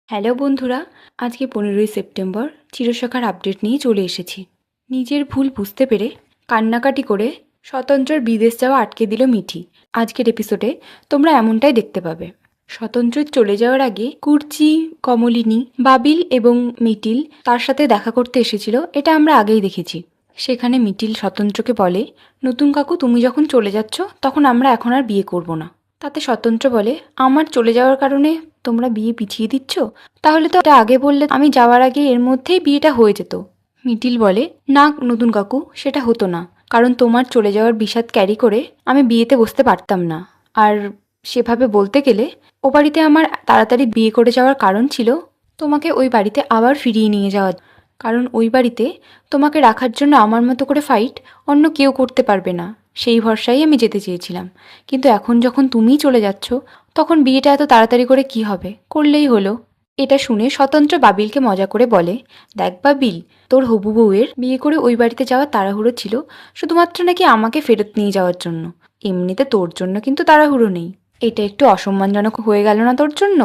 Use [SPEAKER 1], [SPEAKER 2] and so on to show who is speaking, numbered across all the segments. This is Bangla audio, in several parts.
[SPEAKER 1] হ্যালো বন্ধুরা, আজকে 15ই সেপ্টেম্বর চিরসখার আপডেট নিয়ে চলে এসেছি। নিজের ভুল বুঝতে পেরে কান্নাকাটি করে স্বতন্ত্রর বিদেশ যাওয়া আটকে দিল মিঠি। আজকের এপিসোডে তোমরা এমনটাই দেখতে পাবে। স্বতন্ত্র চলে যাওয়ার আগে কুর্চি, কমলিনী, বাবিল এবং মিটিল তার সাথে দেখা করতে এসেছিল, এটা আমরা আগেই দেখেছি। সেখানে মিটিল স্বতন্ত্রকে বলে, নতুন কাকু তুমি যখন চলে যাচ্ছ তখন আমরা এখন আর বিয়ে করব না। তাতে স্বতন্ত্র বলে, আমার চলে যাওয়ার কারণে তোমরা বিয়ে পিছিয়ে দিচ্ছ? তাহলে তো এটা আগে বললে আমি যাওয়ার আগে এর মধ্যেই বিয়েটা হয়ে যেত। মিটিল বলে, না নতুন কাকু, সেটা হতো না, কারণ তোমার চলে যাওয়ার বিষাদ ক্যারি করে আমি বিয়েতে বসতে পারতাম না। আর সেভাবে বলতে গেলে ও বাড়িতে আমার তাড়াতাড়ি বিয়ে করে যাওয়ার কারণ ছিল তোমাকে ওই বাড়িতে আবার ফিরিয়ে নিয়ে যাওয়া, কারণ ওই বাড়িতে তোমাকে রাখার জন্য আমার মতো করে ফাইট অন্য কেউ করতে পারবে না, সেই ভরসায় আমি যেতে চেয়েছিলাম। কিন্তু এখন যখন তুমিই চলে যাচ্ছ তখন বিয়েটা এত তাড়াতাড়ি করে কি হবে, করলেই হলো। এটা শুনে স্বতন্ত্র বাবিলকে মজা করে বলে, দেখ বাবিল, তোর হবু বউয়ের বিয়ে করে ওই বাড়িতে যাওয়ার তাড়াহুড়ো ছিল শুধুমাত্র নাকি আমাকে ফেরত নিয়ে যাওয়ার জন্য, এমনিতে তোর জন্য কিন্তু তাড়াহুড়ো নেই। এটা একটু অসম্মানজনক হয়ে গেল না তোর জন্য?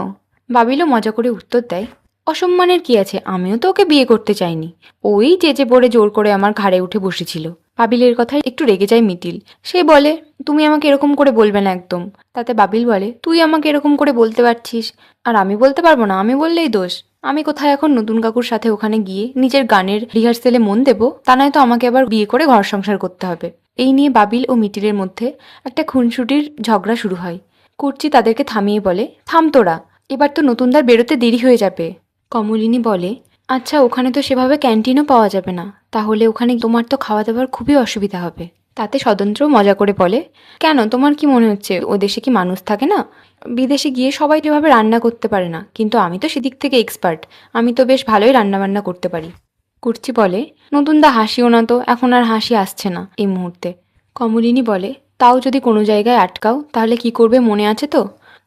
[SPEAKER 1] বাবিলও মজা করে উত্তর দেয়, অসম্মানের কি আছে, আমিও তো ওকে বিয়ে করতে চাইনি, ওই যে পড়ে জোর করে আমার ঘাড়ে উঠে বসেছিল। বাবিলের কথায় একটু রেগে যায় মিটিল। সে বলে, তুমি আমাকে এরকম করে বলবে না একদম। তাতে বাবিল বলে, তুই আমাকে এরকম করে বলতে পারছিস আর আমি বলতে পারবো না? আমি বললেই দোষ? আমি কোথায় এখন নতুন কাকুর সাথে ওখানে গিয়ে নিজের গানের রিহার্সেলে মন দেবো? তা নয় তো আমাকে আবার বিয়ে করে ঘর সংসার করতে হবে। এই নিয়ে বাবিল ও মিটিলের মধ্যে একটা খুনসুটির ঝগড়া শুরু হয়। কুর্চি তাদেরকে থামিয়ে বলে, থাম তোরা, এবার তো নতুনদার বেরোতে দেরি হয়ে যাবে। কমলিনী বলে, আচ্ছা ওখানে তো সেভাবে ক্যান্টিনও পাওয়া যাবে না, তাহলে ওখানে তোমার তো খাওয়া দাওয়ার খুবই অসুবিধা হবে। তাতে স্বতন্ত্র মজা করে বলে, কেন, তোমার কি মনে হচ্ছে ও দেশে কি মানুষ থাকে না? বিদেশে গিয়ে সবাই যেভাবে রান্না করতে পারে না, কিন্তু আমি তো সেদিক থেকে এক্সপার্ট, আমি তো বেশ ভালোই রান্না বান্না করতে পারি। কুর্চি বলে, নতুনদা হাসিও না তো, এখন আর হাসি আসছে না এই মুহূর্তে। কমলিনী বলে, তাও যদি কোনো জায়গায় আটকাও তাহলে কি করবে মনে আছে তো?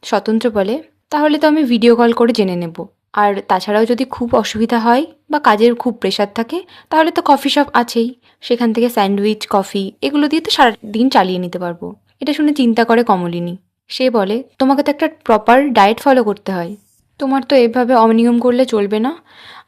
[SPEAKER 1] স্বতন্ত্র বলে, তাহলে তো আমি ভিডিও কল করে জেনে নেব। আর তাছাড়াও যদি খুব অসুবিধা হয় বা কাজের খুব প্রেশার থাকে তাহলে তো কফি শপ আছেই, সেখান থেকে স্যান্ডউইচ, কফি এগুলো দিয়ে তো সারাদিন চালিয়ে নিতে পারবো। এটা শুনে চিন্তা করে কমলিনী। সে বলে, তোমাকে তো একটা প্রপার ডায়েট ফলো করতে হয়, তোমার তো এভাবে অনিয়ম করলে চলবে না।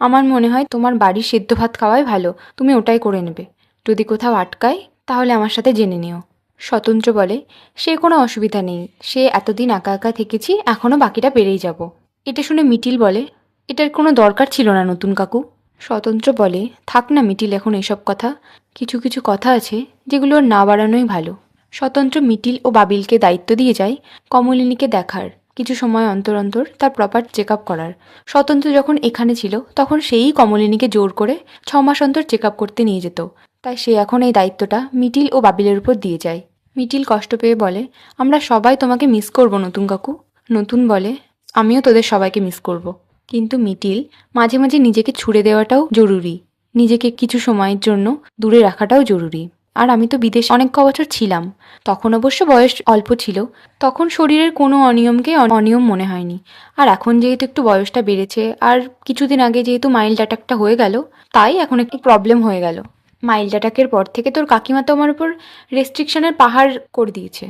[SPEAKER 1] আমার মনে হয় তোমার বাড়ির সেদ্ধ ভাত খাওয়াই ভালো, তুমি ওটাই করে নেবে। যদি কোথাও আটকায় তাহলে আমার সাথে জেনে নিও। স্বতন্ত্র বলে, সে কোনো অসুবিধা নেই, সে এতদিন একা একা থেকেছি, এখনও বাকিটা পেরেই যাব। এটা শুনে মিটিল বলে, এটার কোনো দরকার ছিল না নতুন কাকু। স্বতন্ত্র বলে, থাক না মিটিল এখন এসব কথা, কিছু কিছু কথা আছে যেগুলো না বাড়ানোই ভালো। স্বতন্ত্র মিটিল ও বাবিলকে দায়িত্ব দিয়ে যায় কমলিনীকে দেখার, কিছু সময় অন্তর অন্তর তার প্রপার চেক আপ করার। স্বতন্ত্র যখন এখানে ছিল তখন সেই কমলিনীকে জোর করে 6 মাস অন্তর চেক আপ করতে নিয়ে যেত, তাই সে এখন এই দায়িত্বটা মিটিল ও বাবিলের উপর দিয়ে যায়। মিটিল কষ্ট পেয়ে বলে, আমরা সবাই তোমাকে মিস করব নতুন কাকু। নতুন বলে, আমিও তোদের সবাইকে মিস করব। কিন্তু মিটিল মাঝে মাঝে নিজেকে ছুড়ে দেওয়াটাও জরুরি, নিজেকে কিছু সময়ের জন্য দূরে রাখাটাও জরুরি। আর আমি তো বিদেশে অনেক বছর ছিলাম, তখন অবশ্য বয়স অল্প ছিল, তখন শরীরের কোনো অনিয়মকে অনিয়ম মনে হয়নি। আর এখন যেহেতু একটু বয়সটা বেড়েছে আর কিছুদিন আগে যেহেতু মাইল্ড অ্যাটাকটা হয়ে গেল, তাই এখন একটু প্রবলেম হয়ে গেল। মাইল্ড অ্যাটাকের পর থেকে তোর কাকিমা তো আমার উপর রেস্ট্রিকশনের পাহাড় করে দিয়েছে।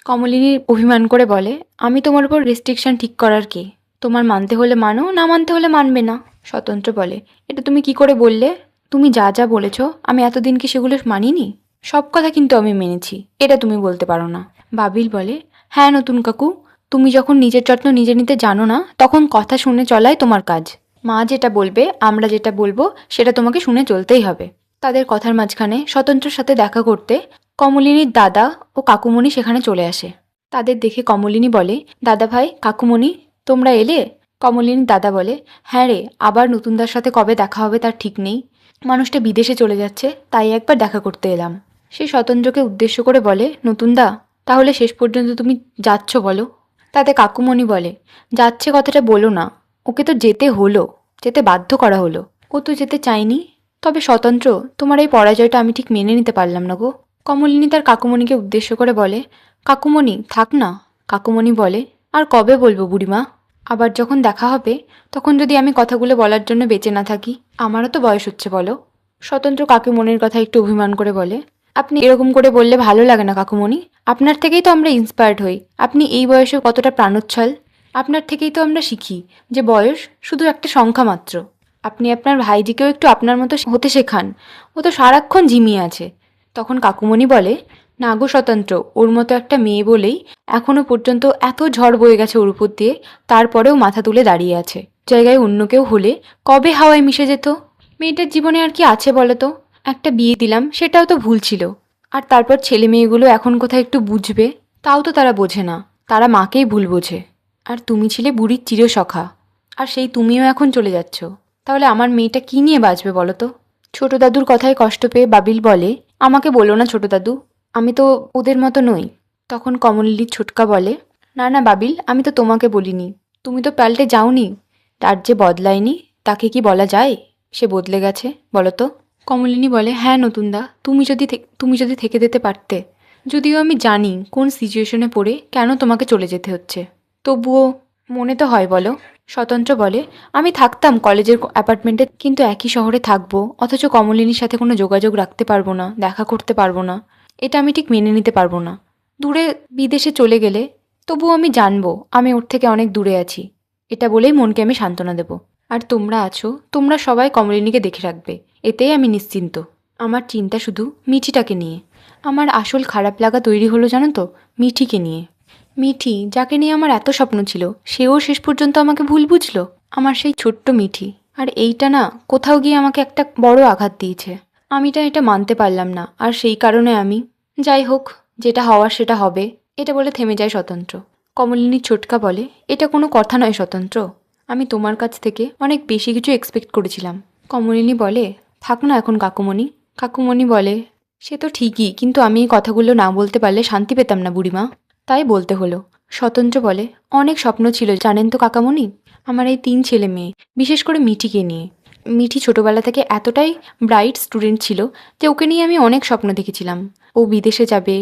[SPEAKER 1] কমলিনী অভিমান করে বলে, আমি তোমার উপর রেস্ট্রিকশন ঠিক করার কে? তোমার মানতে হলে মানো, না মানতে হলে মানবে না। স্বতন্ত্র বলে, এটা তুমি কি করে বললে? তুমি যা যা বলেছ আমি এতদিন কি সেগুলো মানিনি? সব কথা কিন্তু আমি মেনেছি, এটা তুমি বলতে পারো না। বাবিল বলে, হ্যাঁ নতুন কাকু, তুমি যখন নিজের যত্ন নিজে নিতে জানো না তখন কথা শুনে চলাই তোমার কাজ। মা যেটা বলবে, আমরা যেটা বলবো সেটা তোমাকে শুনে চলতেই হবে। তাদের কথার মাঝখানে স্বতন্ত্রের সাথে দেখা করতে কমলিনীর দাদা ও কাকুমণি সেখানে চলে আসে। তাদের দেখে কমলিনী বলে, দাদা ভাই, কাকুমণি, তোমরা এলে? কমলিনীর দাদা বলে, হ্যাঁ রে, আবার নতুনদার সাথে কবে দেখা হবে তার ঠিক নেই, মানুষটা বিদেশে চলে যাচ্ছে, তাই একবার দেখা করতে এলাম। সে স্বতন্ত্রকে উদ্দেশ্য করে বলে, নতুনদা, তাহলে শেষ পর্যন্ত তুমি যাচ্ছ বলো? তাতে কাকুমণি বলে, যাচ্ছে কথাটা বলো না, ওকে তো যেতে হলো, যেতে বাধ্য করা হলো, ও তো যেতে চায়নি। তবে স্বতন্ত্র, তোমার এই পরাজয়টা আমি ঠিক মেনে নিতে পারলাম না গো। কমলিনী তার কাকুমণিকে উদ্দেশ্য করে বলে, কাকুমণি থাক না। কাকুমণি বলে, আর কবে বলবো বুড়িমা? আবার যখন দেখা হবে তখন যদি আমি কথাগুলো বলার জন্য বেঁচে না থাকি? আমারও তো বয়স হচ্ছে বলো। স্বতন্ত্র কাকুমণির কথা একটু অভিমান করে বলে, আপনি এরকম করে বললে ভালো লাগে না কাকুমণি, আপনার থেকেই তো আমরা ইন্সপায়ার্ড হই, আপনি এই বয়সে কতটা প্রাণোচ্ছল। আপনার থেকেই তো আমরা শিখি যে বয়স শুধু একটা সংখ্যা মাত্র। আপনি আপনার ভাইজিকেও একটু আপনার মতো হতে শেখান, ও তো সারাক্ষণ ঝিমিয়ে আছে। তখন কাকুমণি বলে, না গো স্বতন্ত্র, ওর মতো একটা মেয়ে বলেই এখনো পর্যন্ত এত ঝড় বয়ে গেছে ওর উপর দিয়ে, তারপরেও মাথা তুলে দাঁড়িয়ে আছে। জায়গায় অন্য কেউ হলে কবে হাওয়ায় মিশে যেত। মেয়েটার জীবনে আর কি আছে বলো তো? একটা বিয়ে দিলাম, সেটাও তো ভুল ছিল। আর তারপর ছেলে মেয়েগুলো এখন কোথায় একটু বুঝবে, তাও তো তারা বোঝে না, তারা মাকেই ভুল বোঝে। আর তুমি ছিলে বুড়ির চিরসখা, আর সেই তুমিও এখন চলে যাচ্ছ। তাহলে আমার মেয়েটা কি নিয়ে বাঁচবে বলো তো? ছোট দাদুর কথায় কষ্ট পেয়ে বাবিল বলে, আমাকে বলো না ছোট দাদু, আমি তো ওদের মতো নই। তখন কমলিনীর ছোটকা বলে, না না বাবিল, আমি তো তোমাকে বলিনি, তুমি তো পাল্টে যাওনি। তার যে বদলায়নি তাকে কি বলা যায় সে বদলে গেছে বলো তো? কমলিনী বলে, হ্যাঁ নতুনদা, তুমি যদি থেকে যেতে পারতে। যদিও আমি জানি কোন সিচুয়েশনে পড়ে কেন তোমাকে চলে যেতে হচ্ছে, তবুও মনে তো হয় বলো। স্বতন্ত্র বলে, আমি থাকতাম কলেজের অ্যাপার্টমেন্টে, কিন্তু একই শহরে থাকবো অথচ কমলিনীর সাথে কোনো যোগাযোগ রাখতে পারবো না, দেখা করতে পারবো না, এটা আমি ঠিক মেনে নিতে পারবো না। দূরে বিদেশে চলে গেলে তবুও আমি জানবো আমি ওর থেকে অনেক দূরে আছি, এটা বলেই মনকে আমি সান্ত্বনা দেব। আর তোমরা আছো, তোমরা সবাই কমলিনীকে দেখে রাখবে, এতেই আমি নিশ্চিন্ত। আমার চিন্তা শুধু মিঠিটাকে নিয়ে। আমার আসল খারাপ লাগা তৈরি হলো জানো তো, মিঠিকে নিয়ে। মিঠি, যাকে নিয়ে আমার এত স্বপ্ন ছিল, সেও শেষ পর্যন্ত আমাকে ভুল বুঝলো। আমার সেই ছোট্ট মিঠি। আর এইটা না কোথাও গিয়ে আমাকে একটা বড় আঘাত দিয়েছে। আমিটা এটা মানতে পারলাম না, আর সেই কারণে আমি, যাই হোক, যেটা হওয়ার সেটা হবে, এটা বলে থেমে যায় স্বতন্ত্র। কমলিনীর ছোটকা বলে, এটা কোনো কথা নয় স্বতন্ত্র, আমি তোমার কাছ থেকে অনেক বেশি কিছু এক্সপেক্ট করেছিলাম। কমলিনী বলে, থাক না এখন কাকুমণি। কাকুমণি বলে, সে তো ঠিকই, কিন্তু আমি এই কথাগুলো না বলতে পারলে শান্তি পেতাম না বুড়িমা, তাই বলতে হলো। স্বতন্ত্র বলে, অনেক স্বপ্ন ছিল জানেন তো কাকামণি, আমার এই 3 ছেলে মেয়ে, বিশেষ করে মিঠিকে নিয়ে। মিঠি ছোটবেলা থেকে এতটাই ব্রাইট স্টুডেন্ট ছিল যে ওকে নিয়ে আমি অনেক স্বপ্ন দেখেছিলাম। ও বিদেশে যাবে,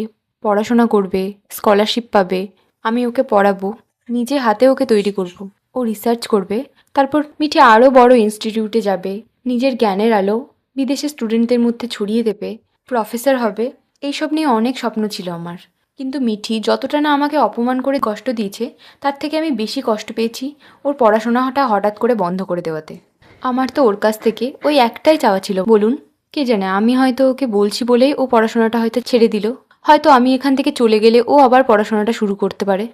[SPEAKER 1] পড়াশোনা করবে, স্কলারশিপ পাবে, আমি ওকে পড়াবো, নিজে হাতে ওকে তৈরি করব। ও রিসার্চ করবে, তারপর মিঠি আরও বড় ইনস্টিটিউটে যাবে, নিজের জ্ঞানের আলো বিদেশে স্টুডেন্টদের মধ্যে ছড়িয়ে দেবে, প্রফেসর হবে। এইসব নিয়ে অনেক স্বপ্ন ছিল আমার। কিন্তু মিঠি যতটা না আমাকে অপমান করে কষ্ট দিয়েছে, তার থেকে আমি বেশি কষ্ট পেয়েছি ওর পড়াশোনাটা হঠাৎ করে বন্ধ করে দেওয়াতে। আমার তো ওর কাছ থেকে ওই একটাই চাওয়া ছিল, বলুন। কে জানে, আমি হয়তো ওকে বলছি বলেই ও পড়াশোনাটা হয়তো ছেড়ে দিল, হয়তো আমি এখান থেকে চলে গেলে ও আবার পড়াশোনাটা শুরু করতে পারে।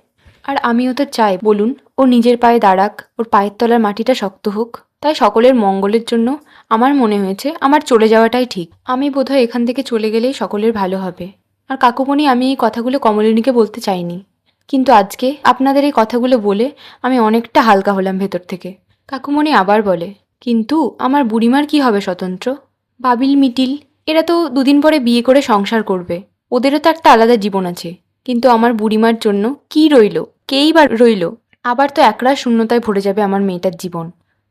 [SPEAKER 1] আর আমিও তো চাই বলুন, ও নিজের পায়ে দাঁড়াক, ওর পায়ের তলার মাটিটা শক্ত হোক। তাই সকলের মঙ্গলের জন্য আমার মনে হয়েছে আমার চলে যাওয়াটাই ঠিক। আমি বোধহয় এখান থেকে চলে গেলেই সকলের ভালো হবে। আর কাকুমণি, আমি এই কথাগুলো কমলিনীকে বলতে চাইনি, কিন্তু আজকে আপনাদের এই কথাগুলো বলে আমি অনেকটা হালকা হলাম ভেতর থেকে। কাকুমণি আবার বলে, কিন্তু আমার বুড়িমার কি হবে স্বতন্ত্র? বাবিল, মিটিল, এরা তো 2 দিন পরে বিয়ে করে সংসার করবে, ওদেরও তো একটা আলাদা জীবন আছে। কিন্তু আমার বুড়িমার জন্য কি রইল, কেই বা রইল? আবার তো একরাশ শূন্যতায় ভরে যাবে আমার মেয়েটার জীবন।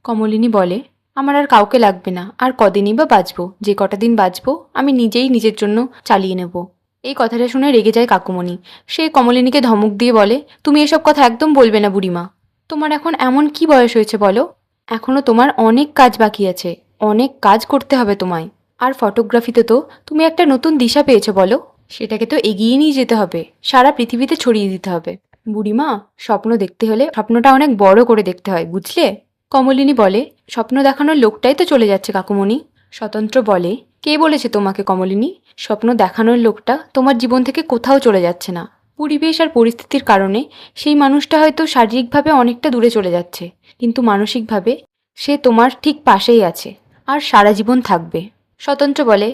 [SPEAKER 1] কমলিনী বলে, আমার আর কাউকে লাগবে না, আর কদিনই বা বাঁচবো, যে কটা দিন বাঁচবো আমি নিজেই নিজের জন্য চালিয়ে নেব। এই কথাটা শুনে রেগে যায় কাকুমণি। সে কমলিনীকে ধমক দিয়ে বলে, তুমি এসব কথা একদম বলবে না বুড়িমা। তোমার এখন এমন কি বয়স হয়েছে বলো? এখনো তোমার অনেক কাজ বাকি আছে, অনেক কাজ করতে হবে তোমায়। আর ফটোগ্রাফিতে তো তুমি একটা নতুন দিশা পেয়েছো বলো, সেটাকে তো এগিয়ে নিয়ে যেতে হবে, সারা পৃথিবীতে ছড়িয়ে দিতে হবে। বুড়িমা, স্বপ্ন দেখতে হলে স্বপ্নটা অনেক বড় করে দেখতে হয়, বুঝলে? কমলিনী বলে, স্বপ্ন দেখানোর লোকটাই তো চলে যাচ্ছে কাকুমণি। স্বতন্ত্র বলে, কে বলেছে তোমাকে কমলিনী? স্বপ্ন দেখানোর লোকটা তোমার জীবন থেকে কোথাও চলে যাচ্ছে না। পরিবেশ আর পরিস্থিতির কারণে সেই মানুষটা হয়তো শারীরিকভাবে অনেকটা দূরে চলে যাচ্ছে, কিন্তু মানসিকভাবে সে তোমার ঠিক পাশেই আছে, আর সারা জীবন থাকবে। স্বতন্ত্র বলে,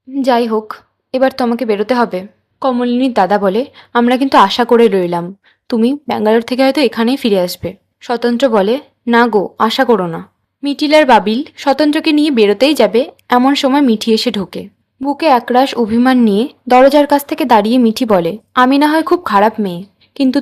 [SPEAKER 1] যাই হোক, এবার তো আমাকে বেরোতে হবে। কমলিনীর দাদা বলে, আমরা কিন্তু আশা করে রইলাম, তুমি ব্যাঙ্গালোর থেকে হয়তো এখানেই ফিরে আসবে। স্বতন্ত্র বলে, না গো, আশা করো না। মিঠিল আর বাবিল স্বতন্ত্রকে নিয়ে বেরোতেই যাবে, এমন সময় মিঠি এসে ঢোকে। বুকে একরাশ অভিমান নিয়ে দরজার কাছ থেকে দাঁড়িয়ে মিঠি বলে, আমি না হয় খুব খারাপ মেয়ে, কিন্তু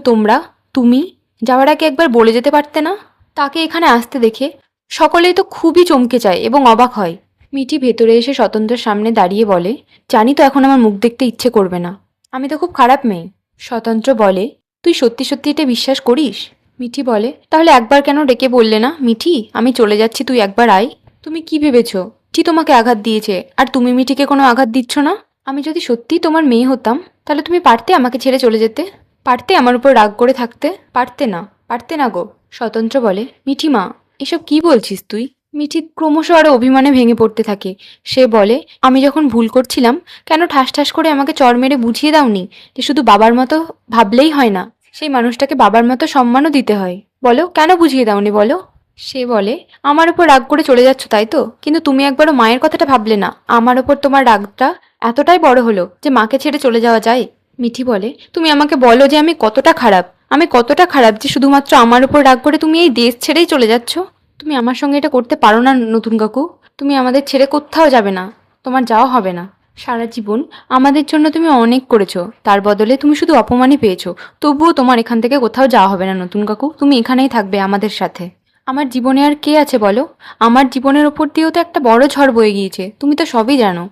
[SPEAKER 1] তুমি যাওয়ার আগে একবার বলে যেতে পারতে না? তাকে এখানে আসতে দেখে সকলেই তো খুবই চমকে যায় এবং অবাক হয়। মিঠি ভেতরে এসে স্বতন্ত্রের সামনে দাঁড়িয়ে বলে, জানি তো এখন আমার মুখ দেখতে ইচ্ছে করবে না, আমি তো খুব খারাপ মেয়ে। স্বতন্ত্র বলে, তুই সত্যি সত্যি এটা বিশ্বাস করিস? মিঠি বলে, তাহলে একবার কেন ডেকে বললে না, মিঠি আমি চলে যাচ্ছি, তুই একবার আয়। তুমি কি ভেবেছ মিঠি তোমাকে আঘাত দিয়েছে আর তুমি মিঠিকে কোনো আঘাত দিচ্ছ না? আমি যদি সত্যিই তোমার মেয়ে হতাম, তাহলে তুমি পারতে আমাকে ছেড়ে চলে যেতে? পারতে আমার উপর রাগ করে থাকতে? পারতে না? পারতে না গো। স্বতন্ত্র বলে, মিঠি মা, এসব কি বলছিস তুই? মিঠি ক্রমশ আরো অভিমানে ভেঙে পড়তে থাকে। সে বলে, আমি যখন ভুল করছিলাম কেন ঠাস ঠাস করে আমাকে চড় মেরে বুঝিয়ে দাওনি যে শুধু বাবার মতো ভাবলেই হয় না, সেই মানুষটাকে বাবার মতো সম্মানও দিতে হয়। বলো, কেন বুঝিয়ে দাওনি বলো? সে বলে, আমার ওপর রাগ করে চলে যাচ্ছ তাই তো, কিন্তু তুমি একবারও মায়ের কথাটা ভাবলে না। আমার ওপর তোমার রাগটা এতটাই বড় হলো যে মাকে ছেড়ে চলে যাওয়া যায়? মিঠি বলে, তুমি আমাকে বলো যে আমি কতটা খারাপ, আমি কতটা খারাপ যে শুধুমাত্র আমার উপর রাগ করে তুমি এই দেশ ছেড়েই চলে যাচ্ছ। তুমি আমার সঙ্গে এটা করতে পারো না নতুন কাকু। তুমি আমাদের ছেড়ে কোথাও যাবে না, তোমার যাওয়া হবে না। সারা জীবন আমাদের জন্য তুমি অনেক করেছো, তার বদলে তুমি শুধু অপমানই পেয়েছো। তবুও তোমার এখান থেকে কোথাও যাওয়া হবে না নতুন কাকু, তুমি এখানেই থাকবে আমাদের সাথে। আমার জীবনে আর কে আছে বলো? আমার জীবনের ওপর দিয়েও তো একটা বড় ঝড় বয়ে গিয়েছে, তুমি তো সবই জানো।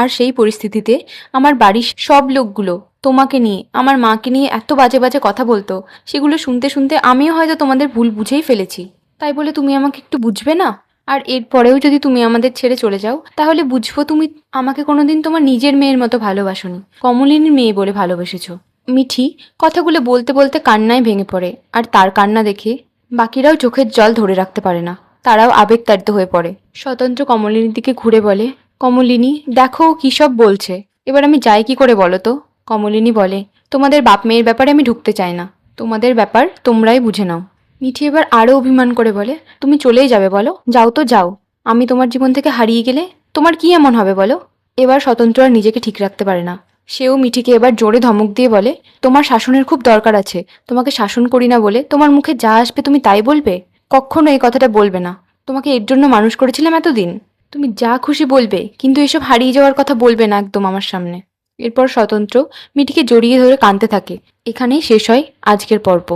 [SPEAKER 1] আর সেই পরিস্থিতিতে আমার বাড়ির সব লোকগুলো তোমাকে নিয়ে, আমার মাকে নিয়ে এত বাজে বাজে কথা বলতো, সেগুলো শুনতে শুনতে আমিও হয়তো তোমাদের ভুল বুঝেই ফেলেছি। তাই বলে তুমি আমাকে একটু বুঝবে না? আর এরপরেও যদি তুমি আমাদের ছেড়ে চলে যাও, তাহলে বুঝবো তুমি আমাকে কোনোদিন তোমার নিজের মেয়ের মতো ভালোবাসোনি, কমলিনীর মেয়ে বলে ভালোবেসেছো। মিঠি কথাগুলো বলতে বলতে কান্নায় ভেঙে পড়ে, আর তার কান্না দেখে বাকিরাও চোখের জল ধরে রাখতে পারে না, তারাও আবেগতাড়িত হয়ে পড়ে। স্বতন্ত্র কমলিনীর দিকে ঘুরে বলে, কমলিনী দেখো ও কী সব বলছে, এবার আমি যাই কি করে বলো তো? কমলিনী বলে, তোমাদের বাপ মেয়ের ব্যাপারে আমি ঢুকতে চাই না, তোমাদের ব্যাপার তোমরাই বুঝে নাও। মিঠি এবার আরও অভিমান করে বলে, তুমি চলেই যাবে বলো? যাও তো যাও, আমি তোমার জীবন থেকে হারিয়ে গেলে তোমার কি এমন হবে বলো? এবার স্বতন্ত্র আর নিজেকে ঠিক রাখতে পারে না, সেও মিঠিকে এবার জোরে ধমক দিয়ে বলে, তোমার শাসনের খুব দরকার আছে, তোমাকে শাসন করি না বলে তোমার মুখে যা আসবে তুমি তাই বলবে? কখনো এই কথাটা বলবে না, তোমাকে এর জন্য মানুষ করেছিলাম এতদিন। তুমি যা খুশি বলবে, কিন্তু এসব হারিয়ে যাওয়ার কথা বলবে না একদম আমার সামনে। এরপর স্বতন্ত্র মিঠিকে জড়িয়ে ধরে কাঁদতে থাকে। এখানেই শেষ হয় আজকের পর্ব।